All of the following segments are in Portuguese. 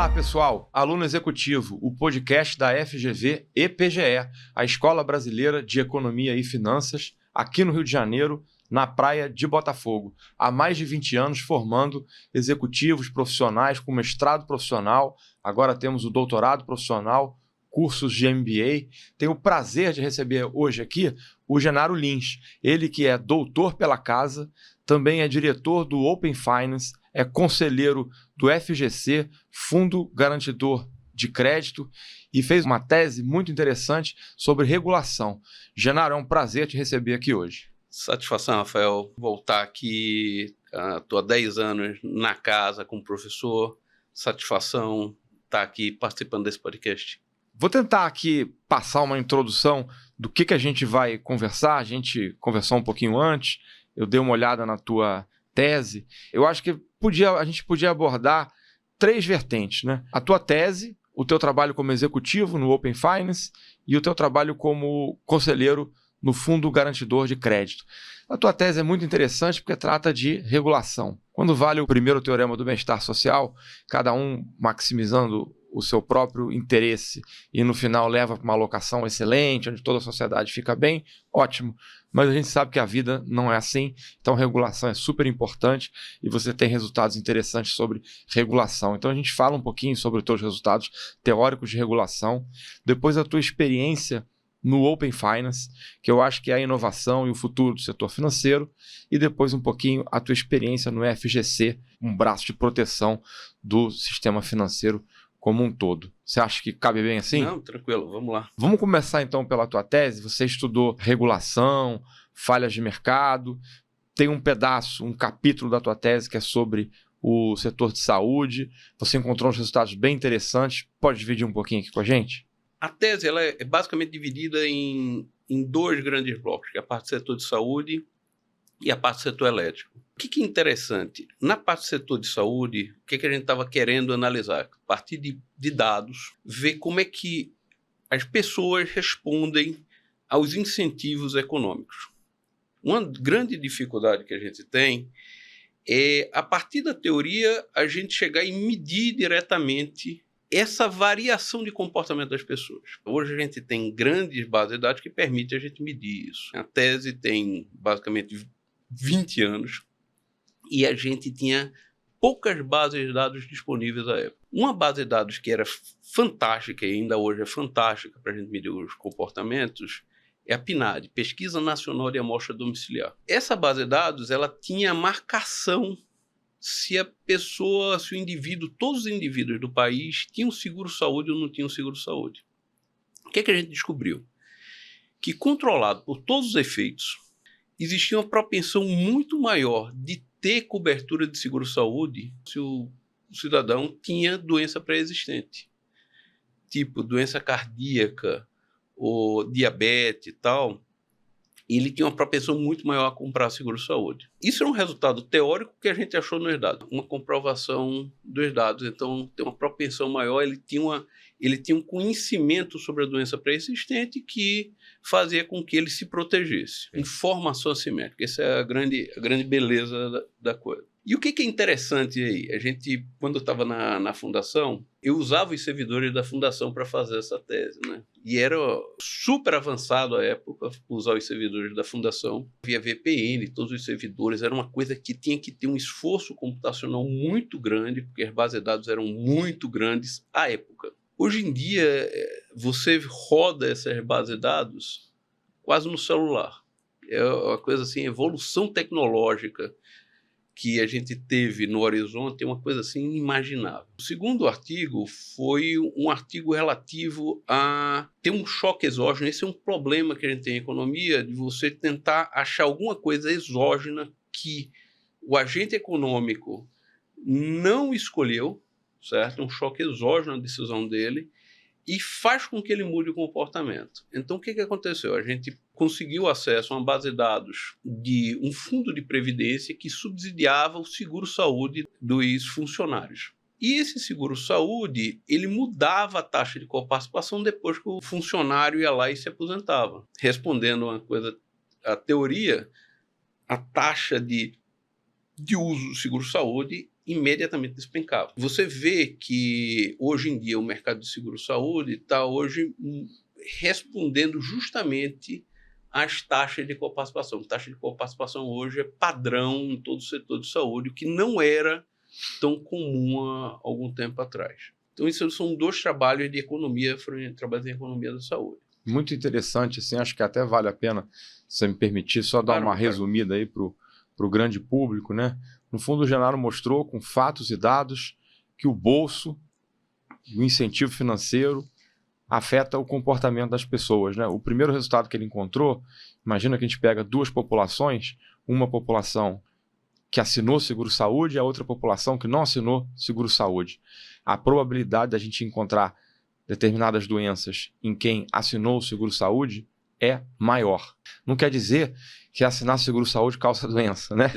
Olá, pessoal! Aluno Executivo, o podcast da FGV e PGE, a Escola Brasileira de Economia e Finanças, aqui no Rio de Janeiro, na praia de Botafogo. Há mais de 20 anos formando executivos profissionais com mestrado profissional, agora temos o doutorado profissional, cursos de MBA. Tenho o prazer de receber hoje aqui o Genaro Lins, ele que é doutor pela casa, também é diretor do Open Finance, é conselheiro do FGC, Fundo Garantidor de Crédito, e fez uma tese muito interessante sobre regulação. Genaro, é um prazer te receber aqui hoje. Satisfação, Rafael, voltar aqui. Estou há 10 anos na casa como professor. Satisfação estar aqui participando desse podcast. Vou tentar aqui passar uma introdução do que a gente vai conversar. A gente conversou um pouquinho antes, eu dei uma olhada na tua tese. Eu acho que a gente podia abordar 3 vertentes, né? A tua tese, o teu trabalho como executivo no Open Finance e o teu trabalho como conselheiro no Fundo Garantidor de Crédito. A tua tese é muito interessante porque trata de regulação. Quando vale o primeiro teorema do bem-estar social, cada um maximizando o seu próprio interesse e no final leva para uma alocação excelente, onde toda a sociedade fica bem, ótimo. Mas a gente sabe que a vida não é assim, então regulação é super importante e você tem resultados interessantes sobre regulação. Então a gente fala um pouquinho sobre os teus resultados teóricos de regulação, depois a tua experiência no Open Finance, que eu acho que é a inovação e o futuro do setor financeiro, e depois um pouquinho a tua experiência no FGC, um braço de proteção do sistema financeiro como um todo. Você acha que cabe bem assim? Não, tranquilo, vamos lá. Vamos começar então pela tua tese. Você estudou regulação, falhas de mercado, tem um pedaço, um capítulo da tua tese que é sobre o setor de saúde. Você encontrou uns resultados bem interessantes. Pode dividir um pouquinho aqui com a gente? A tese ela é basicamente dividida em 2 grandes blocos, que é a parte do setor de saúde e a parte do setor elétrico. O que é interessante? Na parte do setor de saúde, o que a gente estava querendo analisar? A partir de dados, ver como é que as pessoas respondem aos incentivos econômicos. Uma grande dificuldade que a gente tem é, a partir da teoria, a gente chegar e medir diretamente essa variação de comportamento das pessoas. Hoje a gente tem grandes bases de dados que permitem a gente medir isso. A tese tem basicamente 20 anos e a gente tinha poucas bases de dados disponíveis à época. Uma base de dados que era fantástica e ainda hoje é fantástica para a gente medir os comportamentos é a PNAD, Pesquisa Nacional de Amostra Domiciliar. Essa base de dados ela tinha marcação se a pessoa, se o indivíduo, todos os indivíduos do país tinham seguro-saúde ou não tinham seguro-saúde. O que a gente descobriu? Que, controlado por todos os efeitos, existia uma propensão muito maior de ter cobertura de seguro-saúde se o cidadão tinha doença pré-existente, tipo doença cardíaca ou diabetes e tal. Ele tinha uma propensão muito maior a comprar seguro-saúde. Isso é um resultado teórico que a gente achou nos dados, uma comprovação dos dados. Então, tem uma propensão maior, ele tinha um conhecimento sobre a doença pré-existente que fazia com que ele se protegesse. Informação assimétrica, essa é a grande beleza da coisa. E o que é interessante aí? A gente, quando eu estava na fundação, eu usava os servidores da fundação para fazer essa tese, né? E era super avançado à época usar os servidores da fundação. Via VPN, todos os servidores, era uma coisa que tinha que ter um esforço computacional muito grande, porque as bases de dados eram muito grandes à época. Hoje em dia, você roda essas bases de dados quase no celular. É uma coisa assim, evolução tecnológica que a gente teve no horizonte é uma coisa assim inimaginável. O segundo artigo foi um artigo relativo a ter um choque exógeno. Esse é um problema que a gente tem em economia, de você tentar achar alguma coisa exógena que o agente econômico não escolheu, certo? Um choque exógeno na decisão dele, e faz com que ele mude o comportamento. Então, o que aconteceu? A gente conseguiu acesso a uma base de dados de um fundo de previdência que subsidiava o seguro-saúde dos funcionários. E esse seguro-saúde, ele mudava a taxa de coparticipação depois que o funcionário ia lá e se aposentava. Respondendo uma coisa, a teoria, a taxa de uso do seguro-saúde imediatamente despencava. Você vê que hoje em dia o mercado de seguro-saúde está hoje respondendo justamente às taxas de coparticipação. A taxa de coparticipação hoje é padrão em todo o setor de saúde, o que não era tão comum há algum tempo atrás. Então, isso são 2 trabalhos de economia, trabalhos de economia da saúde. Muito interessante, assim, acho que até vale a pena, se você me permitir, só dar uma resumida aí para o grande público, né? No fundo, o Genaro mostrou com fatos e dados que o bolso, o incentivo financeiro, afeta o comportamento das pessoas, né? O primeiro resultado que ele encontrou, imagina que a gente pega 2 populações, uma população que assinou seguro-saúde e a outra população que não assinou seguro-saúde. A probabilidade da gente encontrar determinadas doenças em quem assinou o seguro-saúde é maior. Não quer dizer que assinar seguro-saúde causa doença, né?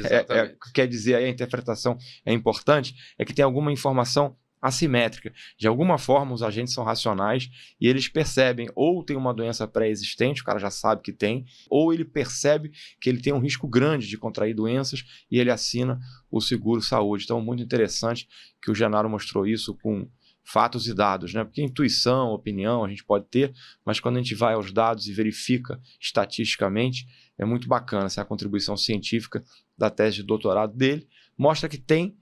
Quer dizer, aí a interpretação é importante, é que tem alguma informação assimétrica. De alguma forma, os agentes são racionais e eles percebem ou tem uma doença pré-existente, o cara já sabe que tem, ou ele percebe que ele tem um risco grande de contrair doenças e ele assina o seguro-saúde. Então, muito interessante que o Genaro mostrou isso com fatos e dados, né? Porque intuição, opinião a gente pode ter, mas quando a gente vai aos dados e verifica estatisticamente, é muito bacana. Essa é a contribuição científica da tese de doutorado dele, mostra que tem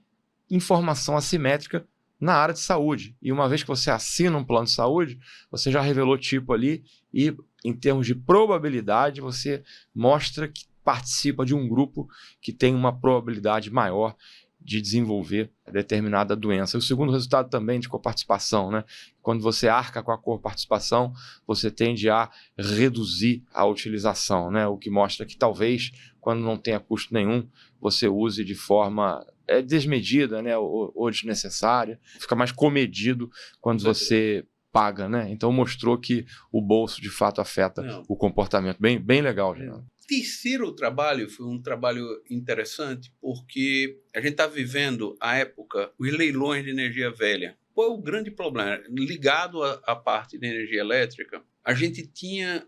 informação assimétrica na área de saúde. E uma vez que você assina um plano de saúde, você já revelou tipo ali e, em termos de probabilidade, você mostra que participa de um grupo que tem uma probabilidade maior de desenvolver determinada doença. E o segundo resultado também de coparticipação, né? Quando você arca com a coparticipação, você tende a reduzir a utilização, né? O que mostra que talvez, quando não tenha custo nenhum, você use de forma desmedida, né? Ou desnecessária. Fica mais comedido quando você paga, né? Então mostrou que o bolso de fato afeta o comportamento. Bem legal, Genaro. Terceiro trabalho foi um trabalho interessante porque a gente está vivendo a época, os leilões de energia velha. Qual é o grande problema? Ligado à parte de energia elétrica, a gente tinha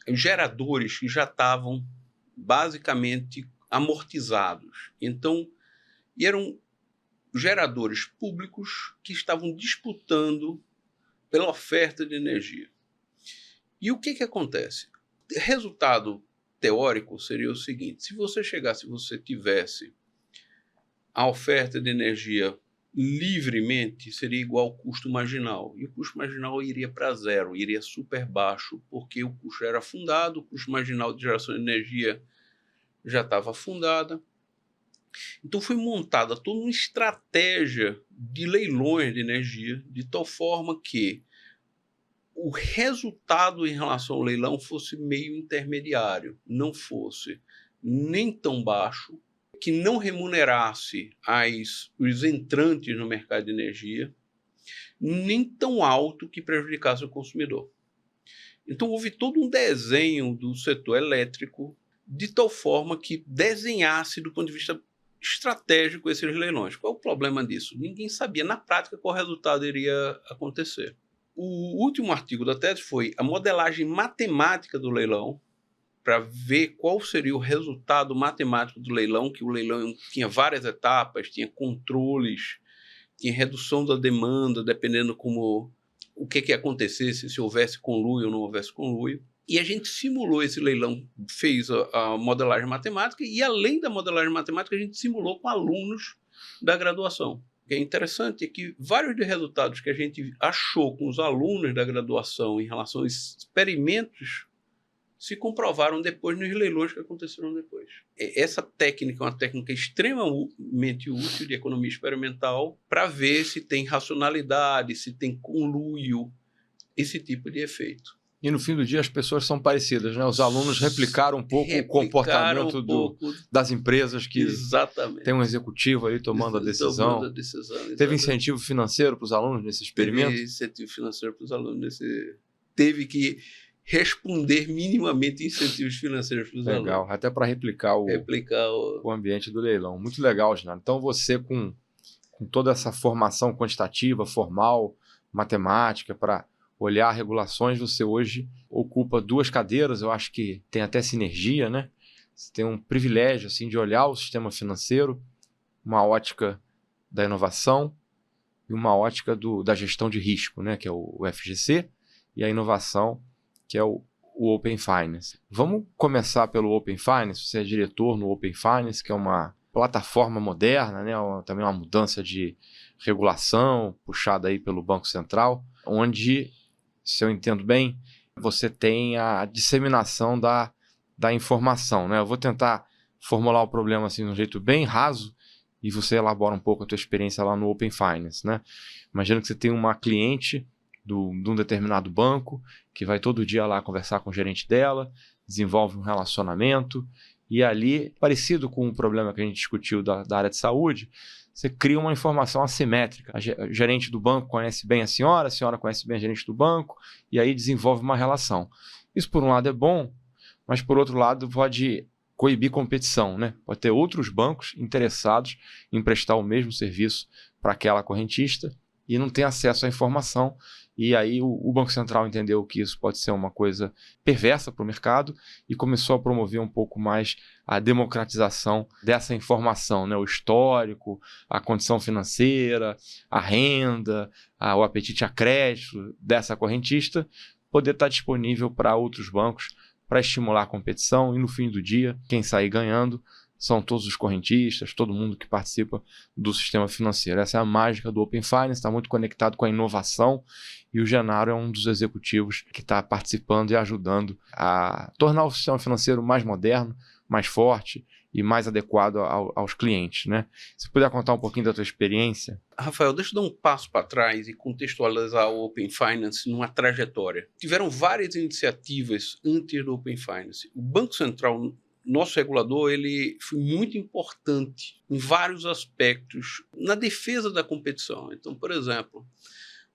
geradores que já estavam basicamente amortizados. Então, eram geradores públicos que estavam disputando pela oferta de energia. E o que acontece? Resultado teórico seria o seguinte: se você tivesse a oferta de energia livremente, seria igual ao custo marginal. E o custo marginal iria para zero, iria super baixo, porque o custo era fundado, o custo marginal de geração de energia já estava fundada. Então foi montada toda uma estratégia de leilões de energia, de tal forma que o resultado em relação ao leilão fosse meio intermediário, não fosse nem tão baixo, que não remunerasse os entrantes no mercado de energia, nem tão alto que prejudicasse o consumidor. Então houve todo um desenho do setor elétrico de tal forma que desenhasse do ponto de vista estratégico esses leilões. Qual é o problema disso? Ninguém sabia na prática qual resultado iria acontecer. O último artigo da tese foi a modelagem matemática do leilão, para ver qual seria o resultado matemático do leilão, que o leilão tinha várias etapas, tinha controles, tinha redução da demanda, dependendo o que ia acontecer, se houvesse conluio ou não houvesse conluio. E a gente simulou esse leilão, fez a modelagem matemática, e além da modelagem matemática, a gente simulou com alunos da graduação. O que é interessante é que vários dos resultados que a gente achou com os alunos da graduação em relação aos experimentos se comprovaram depois nos leilões que aconteceram depois. Essa técnica é uma técnica extremamente útil de economia experimental para ver se tem racionalidade, se tem conluio, esse tipo de efeito. E no fim do dia as pessoas são parecidas, né? Os alunos replicaram um pouco o comportamento das empresas que tem um executivo ali tomando a decisão. Teve incentivo financeiro para os alunos nesse experimento? Teve incentivo financeiro para os alunos. Teve que responder minimamente incentivos financeiros para os alunos. Legal, até para replicar o ambiente do leilão. Muito legal, Genaro. Então você com toda essa formação quantitativa, formal, matemática, para olhar regulações, você hoje ocupa 2 cadeiras, eu acho que tem até sinergia, né? Você tem um privilégio assim, de olhar o sistema financeiro uma ótica da inovação e uma ótica da gestão de risco, né, que é o FGC, e a inovação, que é o Open Finance. Vamos começar pelo Open Finance. Você é diretor no Open Finance, que é uma plataforma moderna, né, também uma mudança de regulação puxada aí pelo Banco Central, onde, se eu entendo bem, você tem a disseminação da informação, né? Eu vou tentar formular o problema assim de um jeito bem raso e você elabora um pouco a tua experiência lá no Open Finance, né? Imagina que você tem uma cliente de um determinado banco que vai todo dia lá conversar com o gerente dela, desenvolve um relacionamento e ali, parecido com o problema que a gente discutiu da área de saúde, você cria uma informação assimétrica. O gerente do banco conhece bem a senhora conhece bem a gerente do banco, e aí desenvolve uma relação. Isso, por um lado, é bom, mas, por outro lado, pode coibir competição, né? Pode ter outros bancos interessados em prestar o mesmo serviço para aquela correntista e não ter acesso à informação. E aí o Banco Central entendeu que isso pode ser uma coisa perversa para o mercado e começou a promover um pouco mais a democratização dessa informação, né? O histórico, a condição financeira, a renda, o apetite a crédito dessa correntista, poder estar disponível para outros bancos para estimular a competição e, no fim do dia, quem sair ganhando são todos os correntistas, todo mundo que participa do sistema financeiro. Essa é a mágica do Open Finance, está muito conectado com a inovação e o Genaro é um dos executivos que está participando e ajudando a tornar o sistema financeiro mais moderno, mais forte e mais adequado aos clientes, né? Se puder contar um pouquinho da tua experiência. Rafael, deixa eu dar um passo para trás e contextualizar o Open Finance numa trajetória. Tiveram várias iniciativas antes do Open Finance. O Banco Central, nosso regulador, ele foi muito importante em vários aspectos na defesa da competição. Então, por exemplo,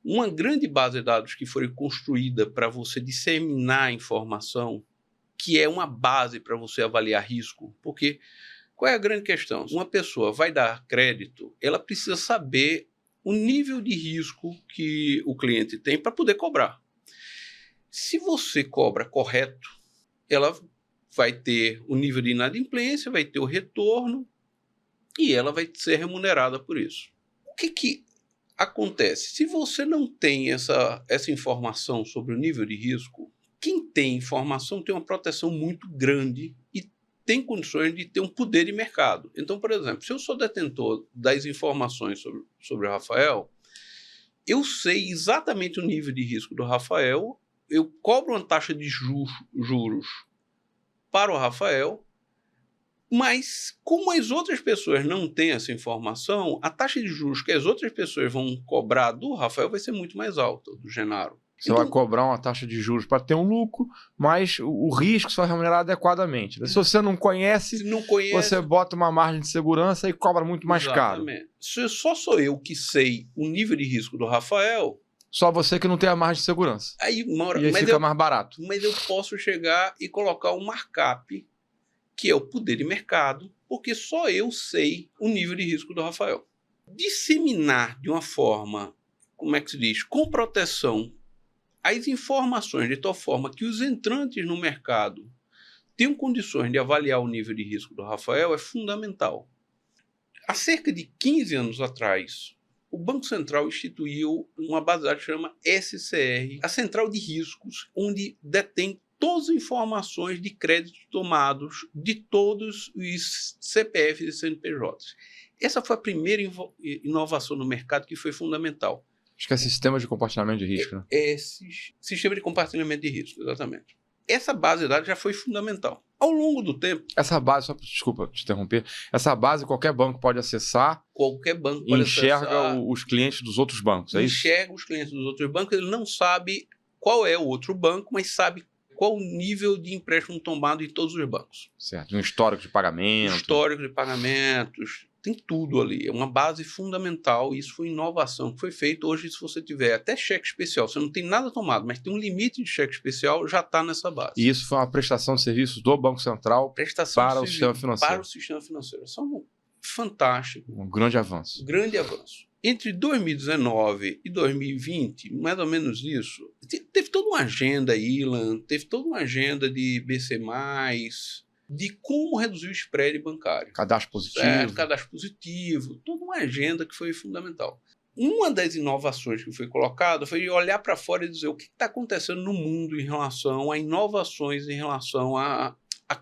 uma grande base de dados que foi construída para você disseminar informação, que é uma base para você avaliar risco, porque qual é a grande questão? Uma pessoa vai dar crédito, ela precisa saber o nível de risco que o cliente tem para poder cobrar. Se você cobra correto, ela vai ter o nível de inadimplência, vai ter o retorno e ela vai ser remunerada por isso. O que acontece? Se você não tem essa informação sobre o nível de risco, quem tem informação tem uma proteção muito grande e tem condições de ter um poder de mercado. Então, por exemplo, se eu sou detentor das informações sobre o Rafael, eu sei exatamente o nível de risco do Rafael, eu cobro uma taxa de juros para o Rafael, mas como as outras pessoas não têm essa informação, a taxa de juros que as outras pessoas vão cobrar do Rafael vai ser muito mais alta, do Genaro. Você vai cobrar uma taxa de juros para ter um lucro, mas o risco só é remunerado adequadamente. Se você não conhece, você bota uma margem de segurança e cobra muito mais caro. Se só sou eu que sei o nível de risco do Rafael... Só você que não tem a margem de segurança. E aí fica mais barato. Mas eu posso chegar e colocar um markup, que é o poder de mercado, porque só eu sei o nível de risco do Rafael. Disseminar de uma forma, como é que se diz, com proteção, as informações de tal forma que os entrantes no mercado tenham condições de avaliar o nível de risco do Rafael é fundamental. Há cerca de 15 anos atrás, o Banco Central instituiu uma base de dados que chama SCR, a Central de Riscos, onde detém todas as informações de crédito tomados de todos os CPFs e CNPJs. Essa foi a primeira inovação no mercado que foi fundamental. Acho que é sistema de compartilhamento de risco, né? Sistema de compartilhamento de risco, exatamente. Essa base de dados já foi fundamental. Ao longo do tempo... Essa base, desculpa te interromper, essa base qualquer banco pode acessar. Qualquer banco pode enxerga os clientes dos outros bancos, é isso? Enxerga os clientes dos outros bancos, ele não sabe qual é o outro banco, mas sabe qual o nível de empréstimo tomado em todos os bancos. Certo, um histórico de pagamento. Histórico de pagamentos, tem tudo ali. É uma base fundamental e isso foi inovação que foi feito. Hoje, se você tiver até cheque especial, você não tem nada tomado, mas tem um limite de cheque especial, já está nessa base. E isso foi uma prestação de serviços do Banco Central para o sistema financeiro. Para o sistema financeiro. Isso é fantástico. Um grande avanço. Grande avanço. Entre 2019 e 2020, mais ou menos isso, teve toda uma agenda, Ilan, teve toda uma agenda de BC+, de como reduzir o spread bancário. Cadastro positivo. Cadastro positivo, toda uma agenda que foi fundamental. Uma das inovações que foi colocada foi olhar para fora e dizer o que está acontecendo no mundo em relação a inovações, em relação a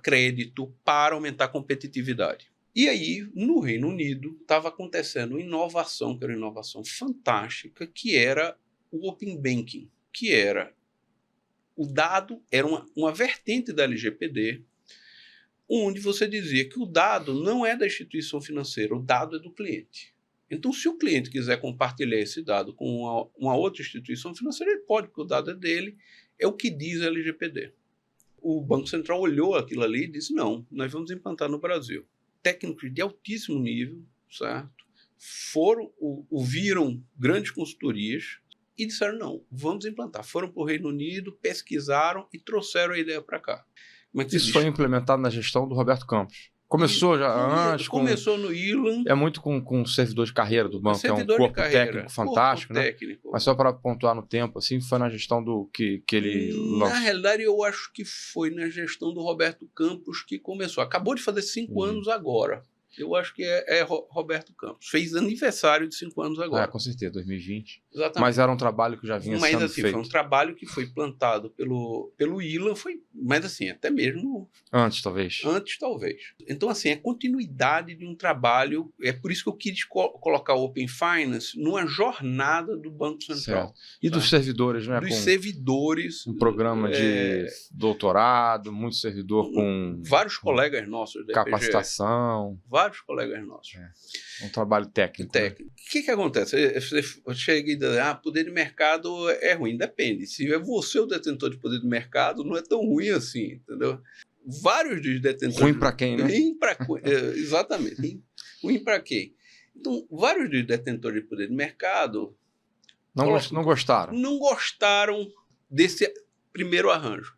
crédito para aumentar a competitividade. E aí, no Reino Unido, estava acontecendo uma inovação, que era uma inovação fantástica, que era o Open Banking, que era o dado, era uma vertente da LGPD, onde você dizia que o dado não é da instituição financeira, o dado é do cliente. Então, se o cliente quiser compartilhar esse dado com uma outra instituição financeira, ele pode, porque o dado é dele, é o que diz a LGPD. O Banco Central olhou aquilo ali e disse, não, nós vamos implantar no Brasil. Técnicos de altíssimo nível, certo? Ouviram grandes consultorias e disseram, não, vamos implantar. Foram para o Reino Unido, pesquisaram e trouxeram a ideia para cá. Isso foi implementado na gestão do Roberto Campos. Começou já antes. Começou no ILAN. É muito com o servidor de carreira do banco, que é um corpo técnico fantástico, né? Mas só para pontuar no tempo, assim, foi na gestão do que ele lançou. Na realidade, eu acho que foi na gestão do Roberto Campos que começou. Acabou de fazer 5 anos agora. Eu acho que é Roberto Campos. Fez aniversário de 5 anos agora. Com certeza, 2020. Exatamente. Mas era um trabalho que já vinha sendo feito. Mas assim, foi um trabalho que foi plantado pelo ILAN, mas assim, até mesmo... Antes, talvez. Então, assim, é continuidade de um trabalho. É por isso que eu quis colocar o Open Finance numa jornada do Banco Central. Certo. E dos servidores, né? Dos servidores. Um programa de doutorado, muito servidor com... Vários colegas nossos da capacitação. Vários colegas nossos. Um trabalho técnico. Né? O que acontece? Você chega e diz, poder de mercado é ruim. Depende. Se é você o detentor de poder de mercado, não é tão ruim assim, entendeu? Vários dos detentores... Ruim para quem, né? Exatamente. Ruim para quem? Então, vários dos detentores de poder de mercado... Não gostaram. Não gostaram desse primeiro arranjo.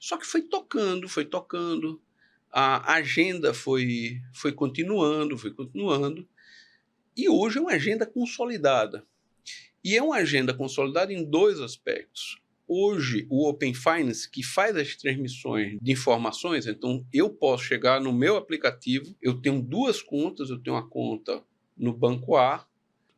Só que foi tocando. A agenda foi continuando. E hoje é uma agenda consolidada. E é uma agenda consolidada em 2 aspectos. Hoje, o Open Finance, que faz as transmissões de informações, então eu posso chegar no meu aplicativo, eu tenho 2 contas, eu tenho uma conta no Banco A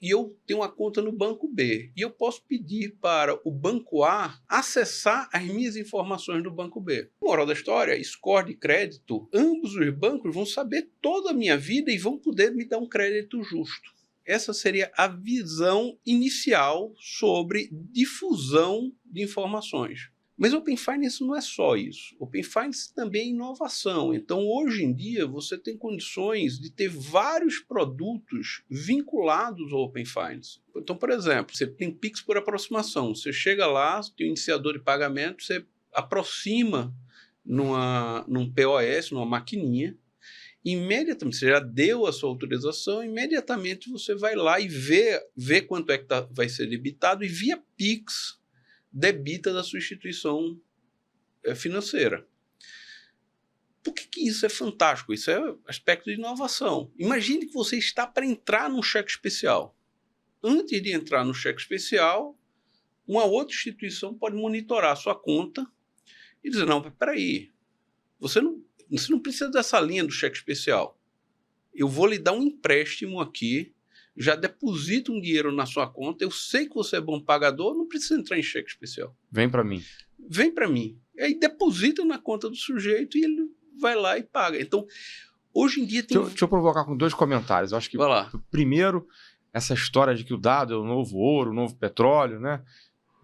e eu tenho uma conta no Banco B. E eu posso pedir para o Banco A acessar as minhas informações do Banco B. Moral da história, score de crédito, ambos os bancos vão saber toda a minha vida e vão poder me dar um crédito justo. Essa seria a visão inicial sobre difusão de informações. Mas Open Finance não é só isso. Open Finance também é inovação. Então, hoje em dia, você tem condições de ter vários produtos vinculados ao Open Finance. Então, por exemplo, você tem Pix por aproximação. Você chega lá, tem um iniciador de pagamento, você aproxima num POS, numa maquininha, imediatamente, você já deu a sua autorização, imediatamente você vai lá e vê quanto é que vai ser debitado e via Pix debita da sua instituição financeira. Por que isso é fantástico? Isso é aspecto de inovação. Imagine que você está para entrar num cheque especial. Antes de entrar no cheque especial, uma outra instituição pode monitorar a sua conta e dizer, não, peraí, você não precisa dessa linha do cheque especial. Eu vou lhe dar um empréstimo aqui, já deposito um dinheiro na sua conta, eu sei que você é bom pagador, não precisa entrar em cheque especial. Vem para mim. E aí deposita na conta do sujeito e ele vai lá e paga. Então, hoje em dia tem... Deixa eu provocar com 2 comentários. Eu acho que, primeiro, essa história de que o dado é o novo ouro, o novo petróleo, né?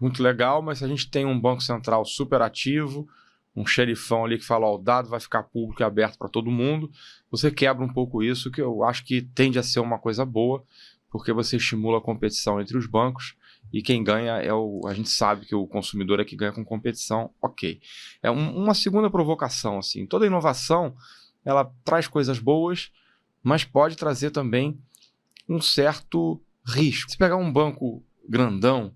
Muito legal, mas se a gente tem um Banco Central super ativo, um xerifão ali que fala, o dado vai ficar público e aberto para todo mundo, você quebra um pouco isso, que eu acho que tende a ser uma coisa boa, porque você estimula a competição entre os bancos e quem ganha a gente sabe que o consumidor é que ganha com competição, ok. É uma segunda provocação, assim, toda inovação, ela traz coisas boas, mas pode trazer também um certo risco. Se pegar um banco grandão,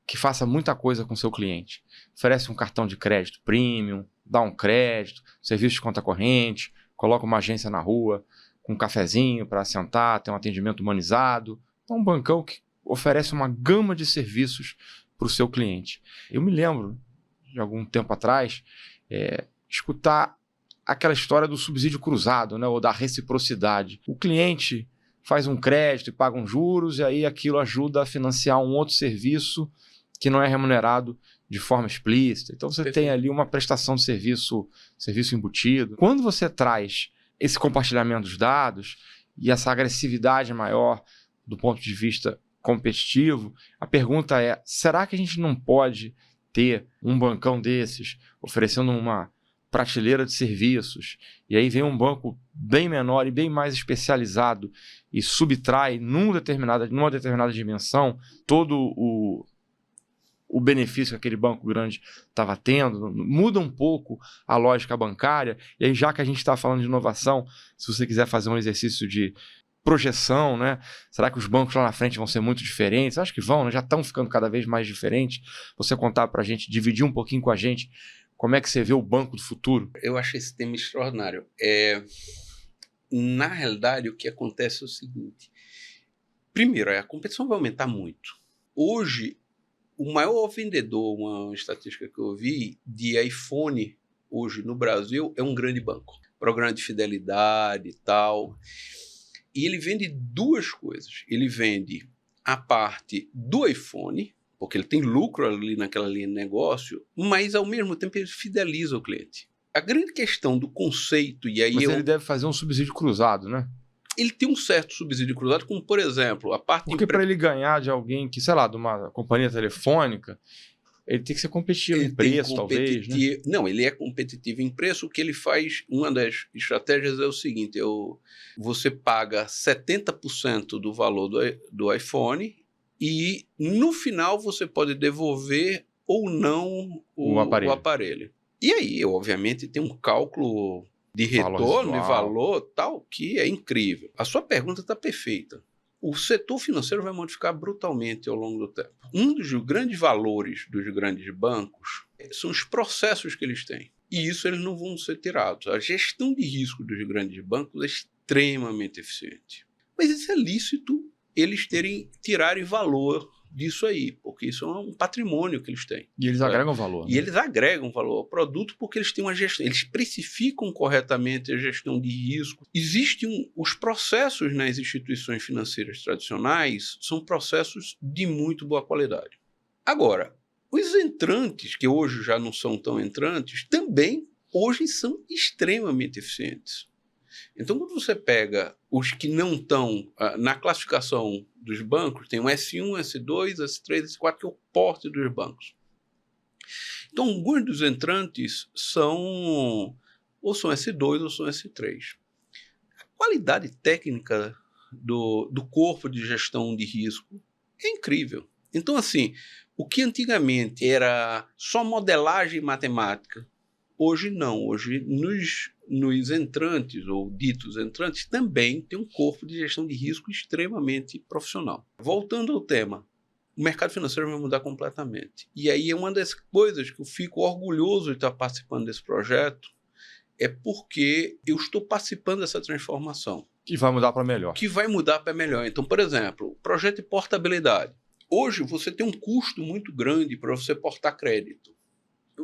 que faça muita coisa com seu cliente, oferece um cartão de crédito premium, dá um crédito, serviço de conta corrente, coloca uma agência na rua com um cafezinho para sentar, ter um atendimento humanizado. É um bancão que oferece uma gama de serviços para o seu cliente. Eu me lembro, de algum tempo atrás, escutar aquela história do subsídio cruzado, né, ou da reciprocidade. O cliente faz um crédito e paga uns juros, e aí aquilo ajuda a financiar um outro serviço que não é remunerado de forma explícita. Então você tem ali uma prestação de serviço embutido. Quando você traz esse compartilhamento dos dados e essa agressividade maior do ponto de vista competitivo, a pergunta é, será que a gente não pode ter um bancão desses oferecendo uma prateleira de serviços, e aí vem um banco bem menor e bem mais especializado e subtrai numa determinada dimensão todo o benefício que aquele banco grande estava tendo, muda um pouco a lógica bancária, e aí já que a gente está falando de inovação, se você quiser fazer um exercício de projeção, né? Será que os bancos lá na frente vão ser muito diferentes? Acho que vão, né? Já estão ficando cada vez mais diferentes. Você contar para a gente, dividir um pouquinho com a gente, como é que você vê o banco do futuro? Eu acho esse tema extraordinário. Na realidade, o que acontece é o seguinte. Primeiro, a competição vai aumentar muito. Hoje, o maior vendedor, uma estatística que eu vi, de iPhone hoje no Brasil é um grande banco. Programa de fidelidade e tal. E ele vende duas coisas. Ele vende a parte do iPhone, porque ele tem lucro ali naquela linha de negócio, mas ao mesmo tempo ele fideliza o cliente. A grande questão do conceito, e aí mas ele deve fazer um subsídio cruzado, né? Ele tem um certo subsídio cruzado, como por exemplo, a parte... Porque para ele ganhar de alguém que, sei lá, de uma companhia telefônica, ele tem que ser competitivo em preço, talvez, né? Não, ele é competitivo em preço. O que ele faz, uma das estratégias é o seguinte, você paga 70% do valor do iPhone e no final você pode devolver ou não o aparelho. E aí, obviamente, tem um cálculo de retorno e valor tal que é incrível. A sua pergunta está perfeita. O setor financeiro vai modificar brutalmente ao longo do tempo. Um dos grandes valores dos grandes bancos são os processos que eles têm. E isso eles não vão ser tirados. A gestão de risco dos grandes bancos é extremamente eficiente. Mas isso é lícito eles tirarem valor disso aí, porque isso é um patrimônio que eles têm. E eles agregam valor. E eles agregam valor ao produto porque eles têm uma gestão, eles precificam corretamente a gestão de risco. Existem os processos nas instituições financeiras tradicionais, são processos de muito boa qualidade. Agora, os entrantes, que hoje já não são tão entrantes, também hoje são extremamente eficientes. Então, quando você pega os que não estão na classificação dos bancos, tem o S1, S2, S3, S4, que é o porte dos bancos. Então, alguns dos entrantes são S2 ou são S3. A qualidade técnica do corpo de gestão de risco é incrível. Então, assim, o que antigamente era só modelagem matemática, hoje não. Hoje, nos entrantes, ou ditos entrantes, também tem um corpo de gestão de risco extremamente profissional. Voltando ao tema, o mercado financeiro vai mudar completamente. E aí é uma das coisas que eu fico orgulhoso de estar participando desse projeto, é porque eu estou participando dessa transformação. Que vai mudar para melhor. Que vai mudar para melhor. Então, por exemplo, o projeto de portabilidade. Hoje você tem um custo muito grande para você portar crédito.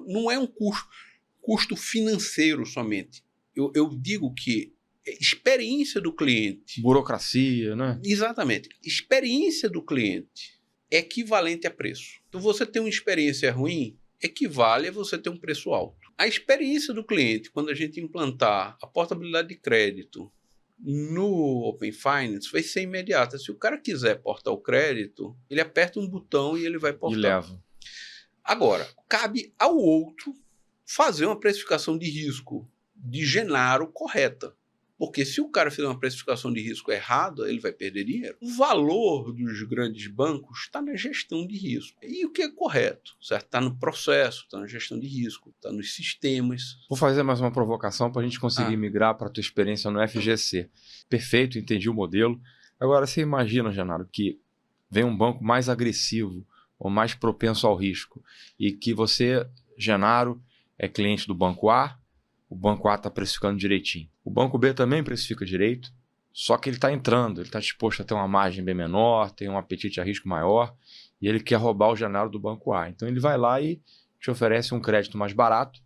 Não é um custo financeiro somente. Eu digo que experiência do cliente... Burocracia, né? Exatamente. Experiência do cliente é equivalente a preço. Então, você ter uma experiência ruim equivale a você ter um preço alto. A experiência do cliente, quando a gente implantar a portabilidade de crédito no Open Finance, vai ser imediata. Se o cara quiser portar o crédito, ele aperta um botão e ele vai portar. E leva. Agora, cabe ao outro fazer uma precificação de risco de Genaro correta. Porque se o cara fizer uma precificação de risco errada, ele vai perder dinheiro. O valor dos grandes bancos está na gestão de risco. E o que é correto? Certo? Está no processo, está na gestão de risco, está nos sistemas. Vou fazer mais uma provocação para a gente conseguir migrar para a tua experiência no FGC. Perfeito, entendi o modelo. Agora, você imagina, Genaro, que vem um banco mais agressivo ou mais propenso ao risco e que você, Genaro, é cliente do banco A, o banco A está precificando direitinho. O banco B também precifica direito, só que ele está entrando, ele está disposto a ter uma margem bem menor, tem um apetite a risco maior, e ele quer roubar o Genaro do banco A. Então ele vai lá e te oferece um crédito mais barato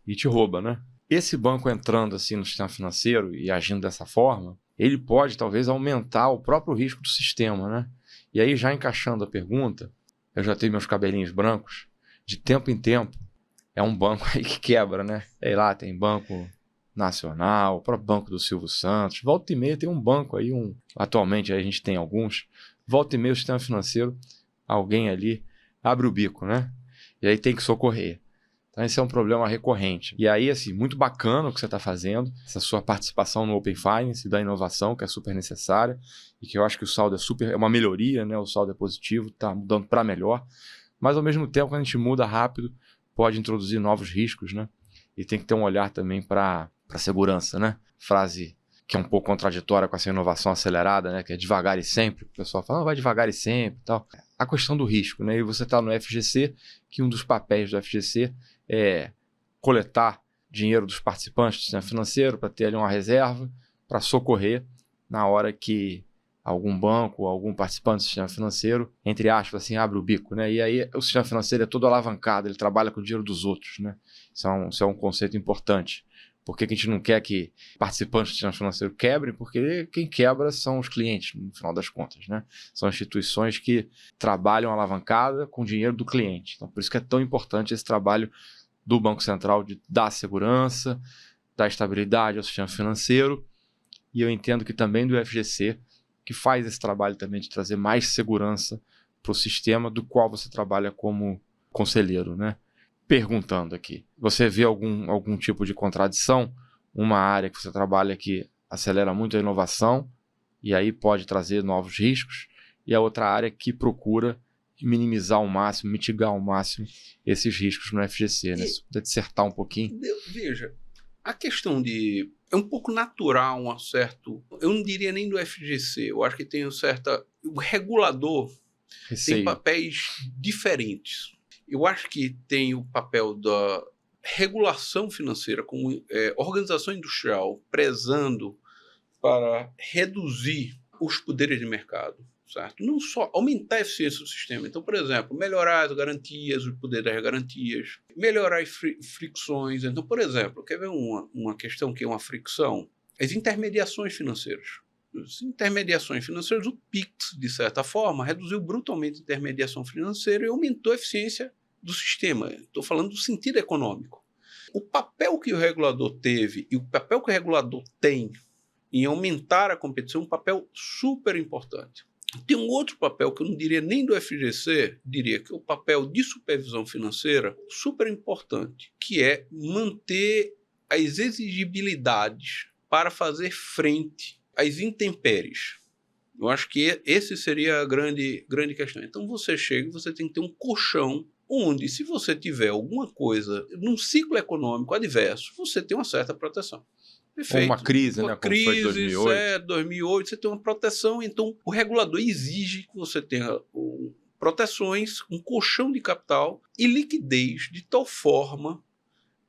e te rouba, né? esse banco entrando assim no sistema financeiro e agindo dessa forma, ele pode talvez aumentar o próprio risco do sistema, né? E aí, já encaixando a pergunta, eu já tenho meus cabelinhos brancos, de tempo em tempo, é um banco aí que quebra, né? Aí lá tem Banco Nacional, o próprio Banco do Silvio Santos, volta e meia tem um banco aí, atualmente a gente tem alguns, volta e meia o sistema financeiro, alguém ali abre o bico, né? E aí tem que socorrer. Então esse é um problema recorrente. E aí, assim, muito bacana o que você está fazendo, essa sua participação no Open Finance, da inovação, que é super necessária, e que eu acho que o saldo é uma melhoria, né? O saldo é positivo, está mudando para melhor, mas ao mesmo tempo, quando a gente muda rápido, pode introduzir novos riscos, né? E tem que ter um olhar também para a segurança, né? Frase que é um pouco contraditória com essa inovação acelerada, né? Que é devagar e sempre. O pessoal fala, vai devagar e sempre e tal. A questão do risco, né? E você está no FGC, que um dos papéis do FGC é coletar dinheiro dos participantes do sistema financeiro para ter ali uma reserva para socorrer na hora que algum banco ou algum participante do sistema financeiro, entre aspas, assim, abre o bico, né? E aí o sistema financeiro é todo alavancado, ele trabalha com o dinheiro dos outros, né? Isso é um conceito importante. Por que a gente não quer que participantes do sistema financeiro quebrem? Porque quem quebra são os clientes, no final das contas, né? São instituições que trabalham alavancada com o dinheiro do cliente. Então, por isso que é tão importante esse trabalho do Banco Central de dar segurança, dar estabilidade ao sistema financeiro. E eu entendo que também do FGC, que faz esse trabalho também de trazer mais segurança para o sistema do qual você trabalha como conselheiro, né? Perguntando aqui, você vê algum tipo de contradição? Uma área que você trabalha que acelera muito a inovação e aí pode trazer novos riscos, e a outra área que procura minimizar ao máximo, mitigar ao máximo esses riscos no FGC, né? Se puder dissertar um pouquinho. Veja, a questão de... É um pouco natural um certo... Eu não diria nem do FGC, eu acho que tem um certo... O regulador tem papéis diferentes. Eu acho que tem o papel da regulação financeira como organização industrial, prezando para reduzir os poderes de mercado, certo? Não só aumentar a eficiência do sistema. Então, por exemplo, melhorar as garantias, o poder das garantias, melhorar as fricções. Então, por exemplo, quer ver uma questão que é uma fricção? As intermediações financeiras. As intermediações financeiras, o PIX, de certa forma, reduziu brutalmente a intermediação financeira e aumentou a eficiência do sistema. Estou falando do sentido econômico. O papel que o regulador teve e o papel que o regulador tem em aumentar a competição é um papel super importante. Tem um outro papel que eu não diria nem do FGC, diria que é o papel de supervisão financeira super importante, que é manter as exigibilidades para fazer frente às intempéries. Eu acho que esse seria a grande questão. Então você chega e você tem que ter um colchão onde, se você tiver alguma coisa num ciclo econômico adverso, você tem uma certa proteção. Ou uma crise, uma né? Crise, como foi 2008. 2008, você tem uma proteção, então o regulador exige que você tenha proteções, um colchão de capital e liquidez de tal forma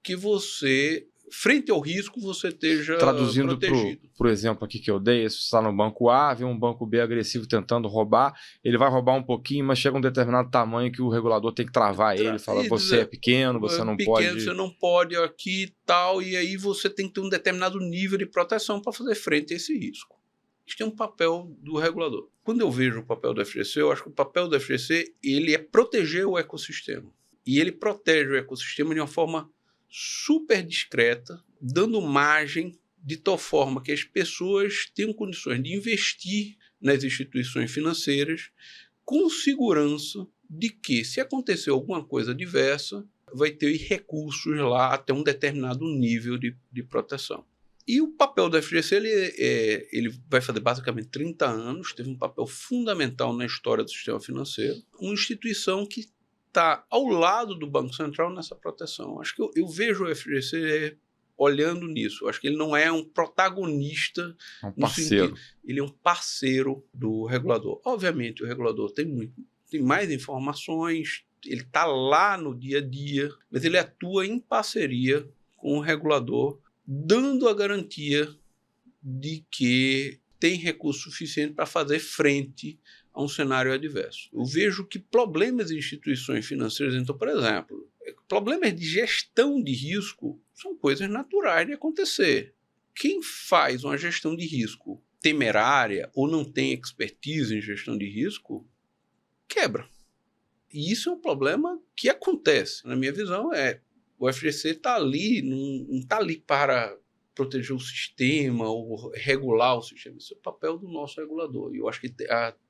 que você, frente ao risco, você esteja Traduzindo protegido. Por exemplo aqui que eu dei, se você está no banco A, vê um banco B agressivo tentando roubar, ele vai roubar um pouquinho, mas chega a um determinado tamanho que o regulador tem que travar ele, fala, você é pequeno, você não pode... Você não pode aqui e tal, e aí você tem que ter um determinado nível de proteção para fazer frente a esse risco. Isso tem um papel do regulador. Quando eu vejo o papel do FGC, eu acho que o papel do FGC ele é proteger o ecossistema. E ele protege o ecossistema de uma forma super discreta, dando margem de tal forma que as pessoas tenham condições de investir nas instituições financeiras com segurança de que, se acontecer alguma coisa adversa, vai ter recursos lá até um determinado nível de proteção. E o papel do FGC ele vai fazer basicamente 30 anos, teve um papel fundamental na história do sistema financeiro, uma instituição que está ao lado do Banco Central nessa proteção. Acho que eu vejo o FGC olhando nisso. Acho que ele não é um protagonista, um parceiro. Ele é um parceiro do regulador. Obviamente, o regulador tem mais informações, ele está lá no dia a dia, mas ele atua em parceria com o regulador, dando a garantia de que tem recurso suficiente para fazer frente a um cenário adverso. Eu vejo que problemas em instituições financeiras, então, por exemplo, problemas de gestão de risco são coisas naturais de acontecer. Quem faz uma gestão de risco temerária ou não tem expertise em gestão de risco, quebra. E isso é um problema que acontece. Na minha visão, o FGC está ali, não está ali para proteger o sistema ou regular o sistema. Isso é o papel do nosso regulador. E eu acho que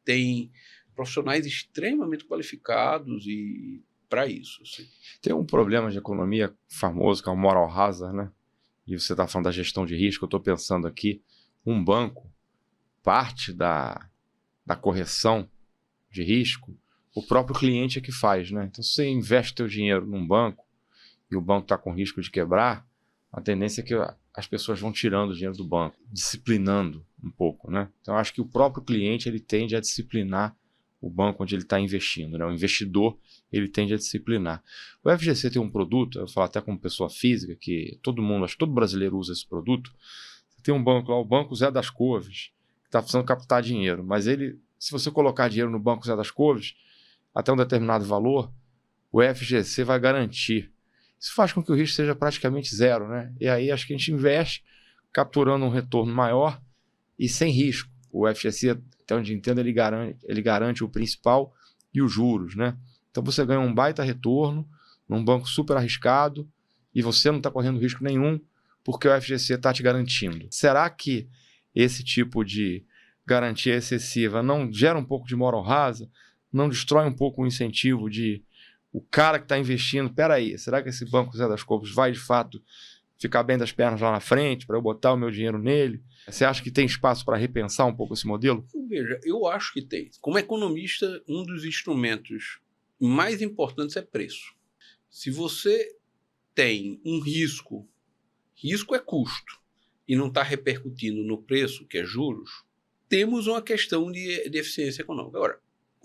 tem profissionais extremamente qualificados e para isso. Assim. Tem um problema de economia famoso, que é o moral hazard, né? E você está falando da gestão de risco, eu estou pensando aqui, um banco, parte da correção de risco, o próprio cliente é que faz, né? Então, se você investe seu dinheiro num banco e o banco está com risco de quebrar, a tendência é que as pessoas vão tirando o dinheiro do banco, disciplinando um pouco, né? Então, eu acho que o próprio cliente ele tende a disciplinar o banco onde ele está investindo, né? O investidor ele tende a disciplinar. O FGC tem um produto, eu falo até como pessoa física, que todo mundo, acho que todo brasileiro usa esse produto. Tem um banco lá, o Banco Zé das Couves, que está precisando captar dinheiro, mas ele, se você colocar dinheiro no Banco Zé das Couves, até um determinado valor, o FGC vai garantir. Isso faz com que o risco seja praticamente zero, né? E aí acho que a gente investe capturando um retorno maior e sem risco. O FGC, até onde entendo, ele garante o principal e os juros, né? Então você ganha um baita retorno num banco super arriscado e você não está correndo risco nenhum porque o FGC está te garantindo. Será que esse tipo de garantia excessiva não gera um pouco de moral hazard? Não destrói um pouco o incentivo de o cara que está investindo? Peraí, será que esse Banco Zé das Couves vai de fato ficar bem das pernas lá na frente para eu botar o meu dinheiro nele? Você acha que tem espaço para repensar um pouco esse modelo? Veja, eu acho que tem. Como economista, um dos instrumentos mais importantes é preço. Se você tem um risco é custo, e não está repercutindo no preço, que é juros, temos uma questão de eficiência econômica. Agora,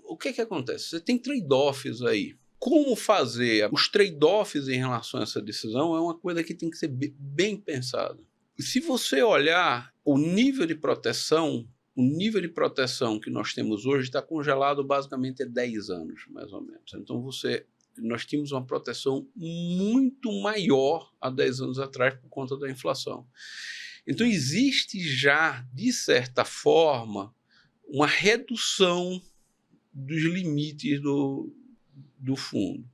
o que acontece? Você tem trade-offs aí. Como fazer os trade-offs em relação a essa decisão é uma coisa que tem que ser bem pensada. E se você olhar o nível de proteção que nós temos hoje está congelado basicamente há 10 anos, mais ou menos. Então, nós tínhamos uma proteção muito maior há 10 anos atrás por conta da inflação. Então, existe já, de certa forma, uma redução dos limites do fundo.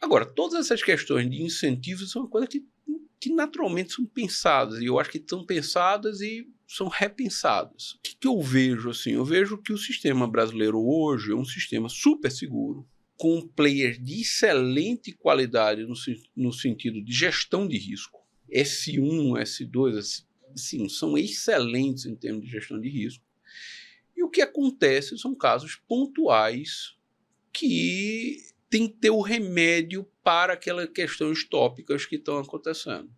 Agora, todas essas questões de incentivos são uma coisa que naturalmente são pensadas, e eu acho que são pensadas e são repensadas. O que eu vejo assim? Eu vejo que o sistema brasileiro hoje é um sistema super seguro, com players de excelente qualidade no sentido de gestão de risco. S1, S2, assim, são excelentes em termos de gestão de risco. E o que acontece são casos pontuais que tem que ter o remédio para aquelas questões tópicas que estão acontecendo.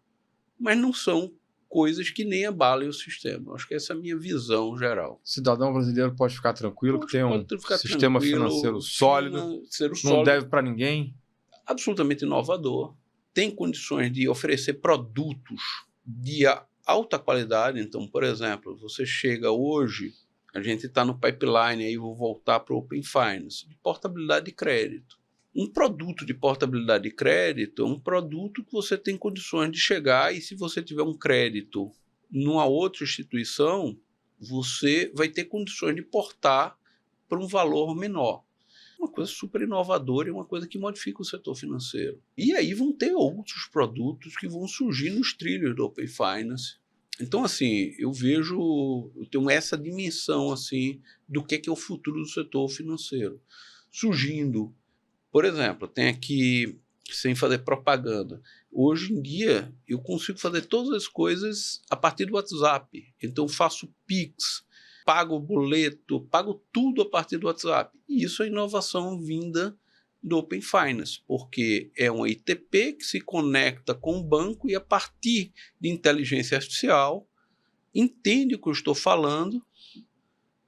Mas não são coisas que nem abalem o sistema. Acho que essa é a minha visão geral. O cidadão brasileiro pode ficar tranquilo que tem um sistema financeiro sólido, não deve para ninguém. Absolutamente inovador. Tem condições de oferecer produtos de alta qualidade. Então, por exemplo, você chega hoje, a gente está no pipeline, aí vou voltar para o Open Finance, de portabilidade de crédito. Um produto de portabilidade de crédito é um produto que você tem condições de chegar e se você tiver um crédito numa outra instituição, você vai ter condições de portar para um valor menor. Uma coisa super inovadora e uma coisa que modifica o setor financeiro. E aí vão ter outros produtos que vão surgir nos trilhos do Open Finance. Então, assim, eu tenho essa dimensão assim, do que é o futuro do setor financeiro. Surgindo, por exemplo, tem aqui, sem fazer propaganda, hoje em dia eu consigo fazer todas as coisas a partir do WhatsApp. Então, faço Pix, pago boleto, pago tudo a partir do WhatsApp. E isso é inovação vinda do Open Finance, porque é um ITP que se conecta com o banco e a partir de inteligência artificial entende o que eu estou falando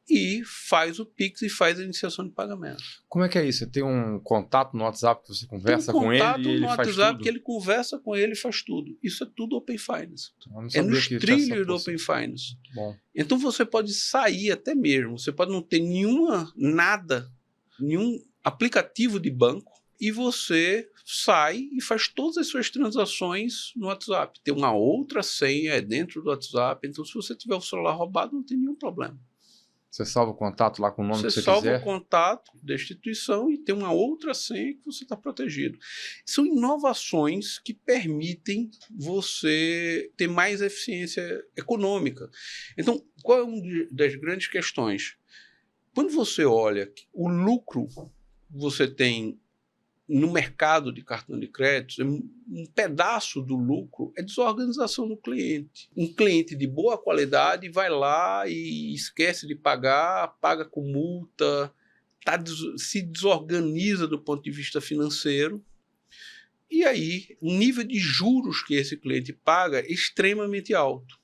e faz o Pix e faz a iniciação de pagamento. Como é que é isso? Você tem um contato no WhatsApp que você conversa com ele e ele faz tudo? Tem um contato no WhatsApp que ele conversa com ele e faz tudo. Isso é tudo Open Finance. É nos trilhos do Open Finance. Bom. Então você pode sair até mesmo, você pode não ter nenhum aplicativo de banco e você sai e faz todas as suas transações no WhatsApp. Tem uma outra senha dentro do WhatsApp, então se você tiver o celular roubado, não tem nenhum problema. Você salva o contato lá com o nome que você salva quiser. o contato da instituição e tem uma outra senha que você está protegido. São inovações que permitem você ter mais eficiência econômica. Então, qual é uma das grandes questões? Quando você olha o lucro que você tem no mercado de cartão de crédito, um pedaço do lucro é desorganização do cliente. Um cliente de boa qualidade vai lá e esquece de pagar, paga com multa, se desorganiza do ponto de vista financeiro. E aí, o nível de juros que esse cliente paga é extremamente alto.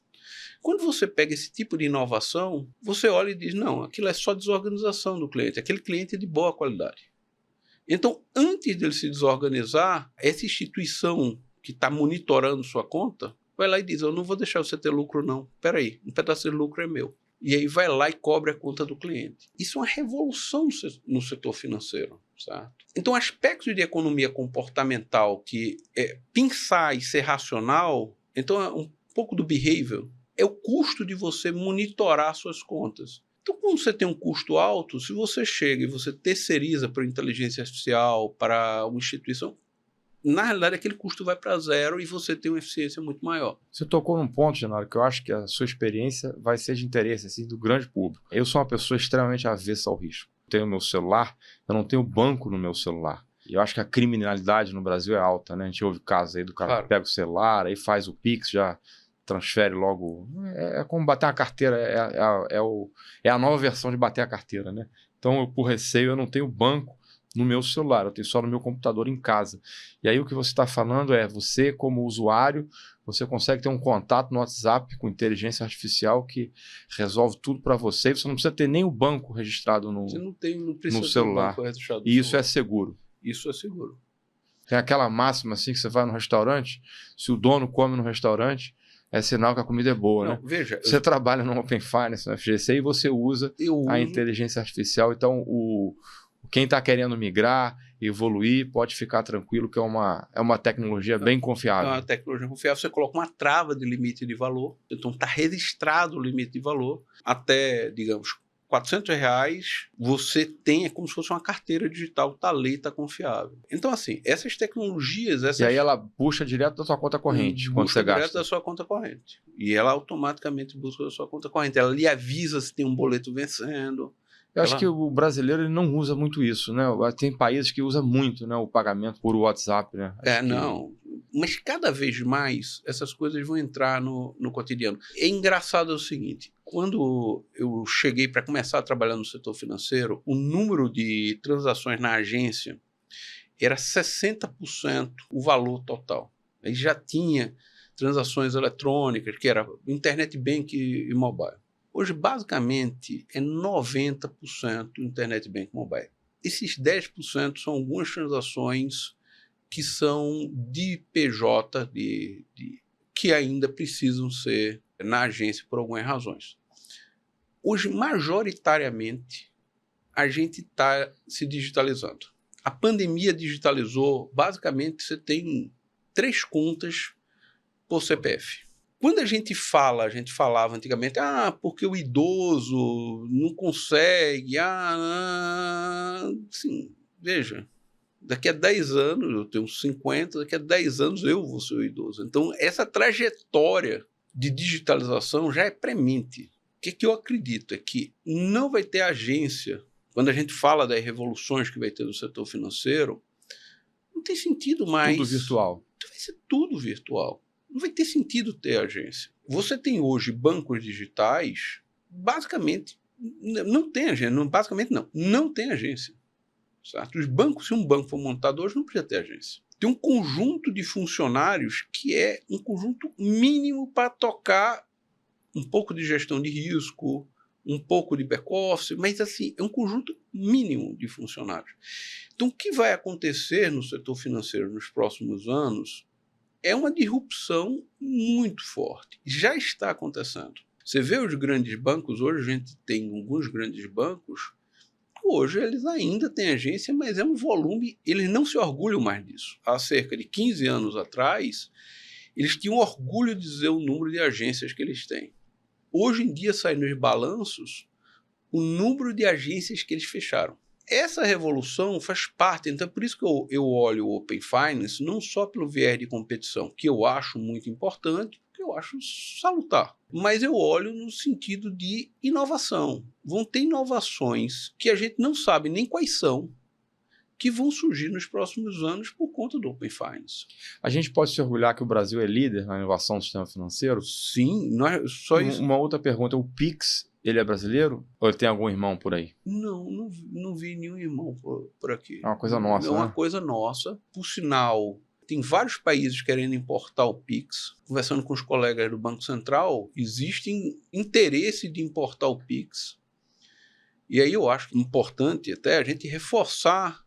Quando você pega esse tipo de inovação, você olha e diz, não, aquilo é só desorganização do cliente, aquele cliente é de boa qualidade. Então, antes dele se desorganizar, essa instituição que está monitorando sua conta, vai lá e diz, eu não vou deixar você ter lucro não, espera aí, um pedaço de lucro é meu. E aí vai lá e cobre a conta do cliente. Isso é uma revolução no setor financeiro, certo? Então, aspectos de economia comportamental que é pensar e ser racional, então é um pouco do behavior, é o custo de você monitorar suas contas. Então, quando você tem um custo alto, se você chega e você terceiriza para inteligência artificial, para uma instituição, na realidade aquele custo vai para zero e você tem uma eficiência muito maior. Você tocou num ponto, Genaro, que eu acho que a sua experiência vai ser de interesse assim, do grande público. Eu sou uma pessoa extremamente avessa ao risco. Eu tenho meu celular, eu não tenho banco no meu celular. E eu acho que a criminalidade no Brasil é alta, né? A gente ouve casos aí do cara que pega o celular, aí faz o Pix, já transfere logo. É como bater uma carteira, é a nova versão de bater a carteira, né? Então, por receio, eu não tenho banco no meu celular, eu tenho só no meu computador em casa. E aí o que você está falando é, você como usuário, você consegue ter um contato no WhatsApp com inteligência artificial que resolve tudo para você, você não precisa ter nem o banco registrado no celular. E isso é seguro. Isso é seguro. Tem aquela máxima assim que você vai no restaurante, se o dono come no restaurante, é sinal que a comida é boa, né? Veja, você trabalha no Open Finance, no FGC, e você usa a inteligência artificial. Então, quem está querendo migrar, evoluir, pode ficar tranquilo que é uma tecnologia bem confiável. É uma tecnologia confiável. Você coloca uma trava de limite de valor. Então, está registrado o limite de valor. Até, digamos, R$400, você tem, é como se fosse uma carteira digital, está ali, está confiável. Então, assim, essas tecnologias... E aí ela puxa direto da sua conta corrente, quando você gasta. Direto da sua conta corrente. E ela automaticamente busca da sua conta corrente. Ela lhe avisa se tem um boleto vencendo. Eu acho que o brasileiro ele não usa muito isso, né? Tem países que usam muito, né, o pagamento por WhatsApp, né? Não. Mas cada vez mais essas coisas vão entrar no cotidiano. É engraçado o seguinte, quando eu cheguei para começar a trabalhar no setor financeiro, o número de transações na agência era 60% o valor total. Aí já tinha transações eletrônicas, que era internet bank e mobile. Hoje, basicamente, é 90% internet bank mobile. Esses 10% são algumas transações que são de PJ, que ainda precisam ser na agência por algumas razões. Hoje, majoritariamente, a gente está se digitalizando. A pandemia digitalizou, basicamente, você tem 3 contas por CPF. Quando a gente falava antigamente, porque o idoso não consegue, sim, veja, daqui a 10 anos, eu tenho 50, daqui a 10 anos eu vou ser o idoso. Então, essa trajetória de digitalização já é premente. O que eu acredito é que não vai ter agência, quando a gente fala das revoluções que vai ter no setor financeiro, não tem sentido mais. Tudo virtual. Vai ser tudo virtual. Não vai ter sentido ter agência. Você tem hoje bancos digitais, basicamente, não tem agência. Não tem agência. Certo? Os bancos, se um banco for montado hoje, não precisa ter agência. Tem um conjunto de funcionários que é um conjunto mínimo para tocar um pouco de gestão de risco, um pouco de back-office, mas assim, é um conjunto mínimo de funcionários. Então, o que vai acontecer no setor financeiro nos próximos anos é uma disrupção muito forte. Já está acontecendo. Você vê os grandes bancos, hoje a gente tem alguns grandes bancos, Hoje eles ainda têm agência, mas é um volume, eles não se orgulham mais disso. Há cerca de 15 anos atrás, eles tinham orgulho de dizer o número de agências que eles têm. Hoje em dia sai nos balanços o número de agências que eles fecharam. Essa revolução faz parte, então é por isso que eu olho o Open Finance não só pelo viés de competição, que eu acho muito importante, que eu acho salutar, mas eu olho no sentido de inovação. Vão ter inovações que a gente não sabe nem quais são, que vão surgir nos próximos anos por conta do Open Finance. A gente pode se orgulhar que o Brasil é líder na inovação do sistema financeiro? Sim, só isso. Uma outra pergunta, o Pix, ele é brasileiro ou ele tem algum irmão por aí? Não vi nenhum irmão por aqui. É uma coisa nossa, É uma né? coisa nossa. Por sinal, tem vários países querendo importar o Pix. Conversando com os colegas do Banco Central, existe interesse de importar o Pix. E aí eu acho importante até a gente reforçar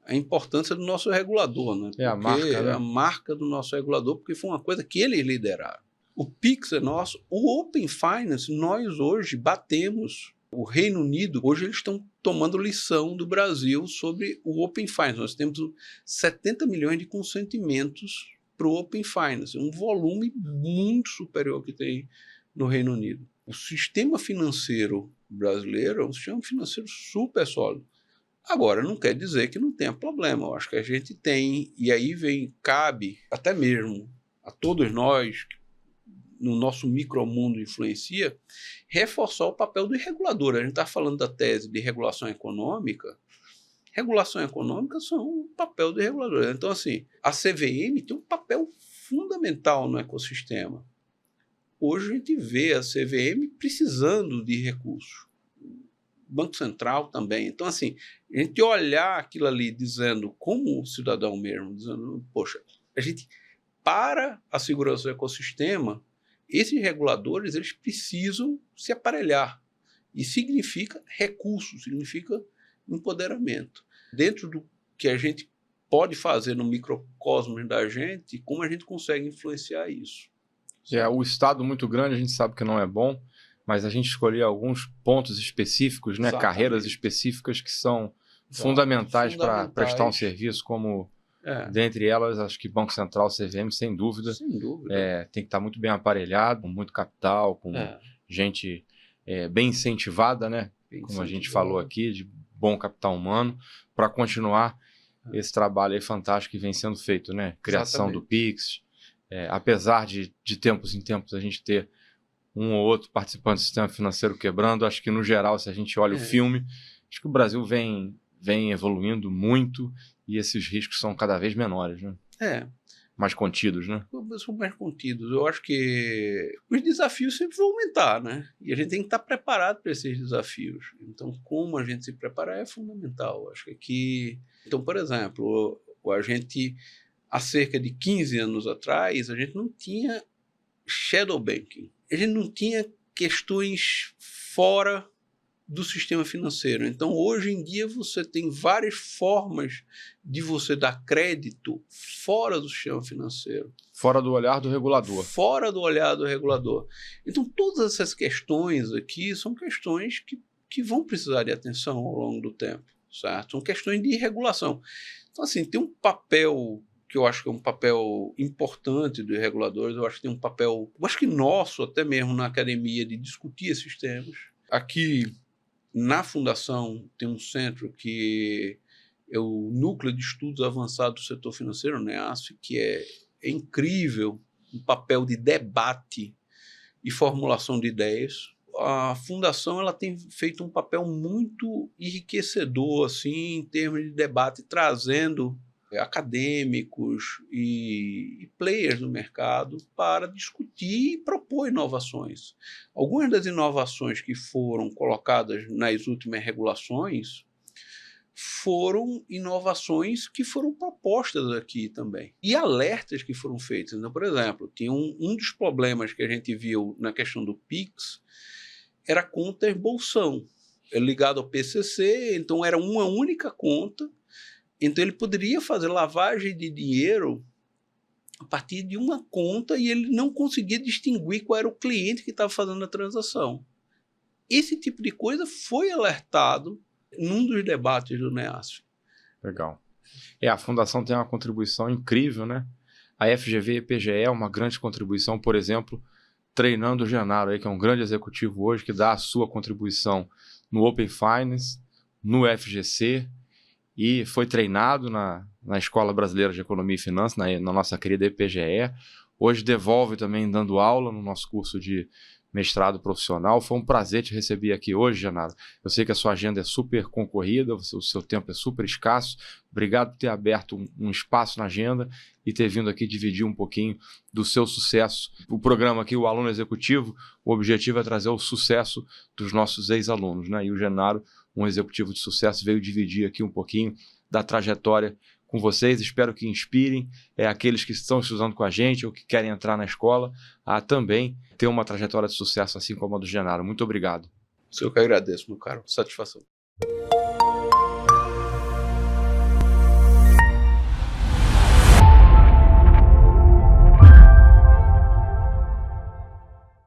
a importância do nosso regulador, né? É a marca, né? A marca do nosso regulador, porque foi uma coisa que eles lideraram. O Pix é nosso. O Open Finance, nós hoje batemos. O Reino Unido, hoje eles estão tomando lição do Brasil sobre o Open Finance. Nós temos 70 milhões de consentimentos para o Open Finance, um volume muito superior que tem no Reino Unido. O sistema financeiro brasileiro é um sistema financeiro super sólido. Agora, não quer dizer que não tenha problema. Eu acho que a gente tem, e aí cabe até mesmo a todos nós, no nosso micromundo influencia, reforçar o papel do regulador. A gente está falando da tese de regulação econômica. Regulação econômica são o papel do regulador. Então, assim, a CVM tem um papel fundamental no ecossistema. Hoje a gente vê a CVM precisando de recursos. Banco Central também. Então, assim, a gente olhar aquilo ali dizendo, como cidadão mesmo, dizendo, poxa, a gente, para a segurança do ecossistema, esses reguladores, eles precisam se aparelhar. E significa recurso, significa empoderamento. Dentro do que a gente pode fazer no microcosmos da gente, como a gente consegue influenciar isso. O Estado muito grande, a gente sabe que não é bom, mas a gente escolher alguns pontos específicos, né? Carreiras específicas que são fundamentais para prestar um serviço, como, dentre elas, acho que Banco Central, CVM, sem dúvida. Sem dúvida. Tem que estar muito bem aparelhado, com muito capital, com gente bem incentivada, né? Como a gente falou aqui, de bom capital humano, para continuar esse trabalho aí fantástico que vem sendo feito, né? Criação do Pix. Apesar de tempos em tempos a gente ter um ou outro participante do sistema financeiro quebrando, acho que no geral, se a gente olha o filme, acho que o Brasil vem evoluindo muito e esses riscos são cada vez menores, né? Mais contidos, né? São mais contidos. Eu acho que os desafios sempre vão aumentar, né? E a gente tem que estar preparado para esses desafios. Então, como a gente se preparar é fundamental. Acho que aqui... Então, por exemplo, a gente, há cerca de 15 anos atrás, a gente não tinha shadow banking. A gente não tinha questões fora do sistema financeiro. Então, hoje em dia, você tem várias formas de você dar crédito fora do sistema financeiro. Fora do olhar do regulador. Fora do olhar do regulador. Então, todas essas questões aqui são questões que vão precisar de atenção ao longo do tempo, certo? São questões de regulação. Então, assim, tem um papel que eu acho que é um papel importante dos reguladores, eu acho que tem um papel, eu acho que nosso até mesmo na academia, de discutir esses temas. Aqui na Fundação tem um centro que é o Núcleo de Estudos Avançados do Setor Financeiro, NEASF, que é incrível, um papel de debate e formulação de ideias. A Fundação ela tem feito um papel muito enriquecedor assim, em termos de debate, trazendo acadêmicos e players do mercado para discutir e propor inovações. Algumas das inovações que foram colocadas nas últimas regulações foram inovações que foram propostas aqui também. E alertas que foram feitos. Então, por exemplo, tinha um dos problemas que a gente viu na questão do Pix era a conta bolsão, ligado ao PCC, então era uma única conta. Então, ele poderia fazer lavagem de dinheiro a partir de uma conta e ele não conseguia distinguir qual era o cliente que estava fazendo a transação. Esse tipo de coisa foi alertado num dos debates do NEASF. Legal. A fundação tem uma contribuição incrível, né? A FGV e a PGE é uma grande contribuição, por exemplo, treinando o Genaro, aí, que é um grande executivo hoje, que dá a sua contribuição no Open Finance, no FGC, e foi treinado na Escola Brasileira de Economia e Finanças, na nossa querida EPGE. Hoje devolve também dando aula no nosso curso de mestrado profissional. Foi um prazer te receber aqui hoje, Genaro. Eu sei que a sua agenda é super concorrida, o seu tempo é super escasso. Obrigado por ter aberto um espaço na agenda e ter vindo aqui dividir um pouquinho do seu sucesso. O programa aqui, o Aluno Executivo, o objetivo é trazer o sucesso dos nossos ex-alunos, né? E o Genaro, um executivo de sucesso, veio dividir aqui um pouquinho da trajetória com vocês. Espero que inspirem aqueles que estão estudando com a gente ou que querem entrar na escola a também ter uma trajetória de sucesso assim como a do Genaro. Muito obrigado. Eu que agradeço, meu caro. Satisfação.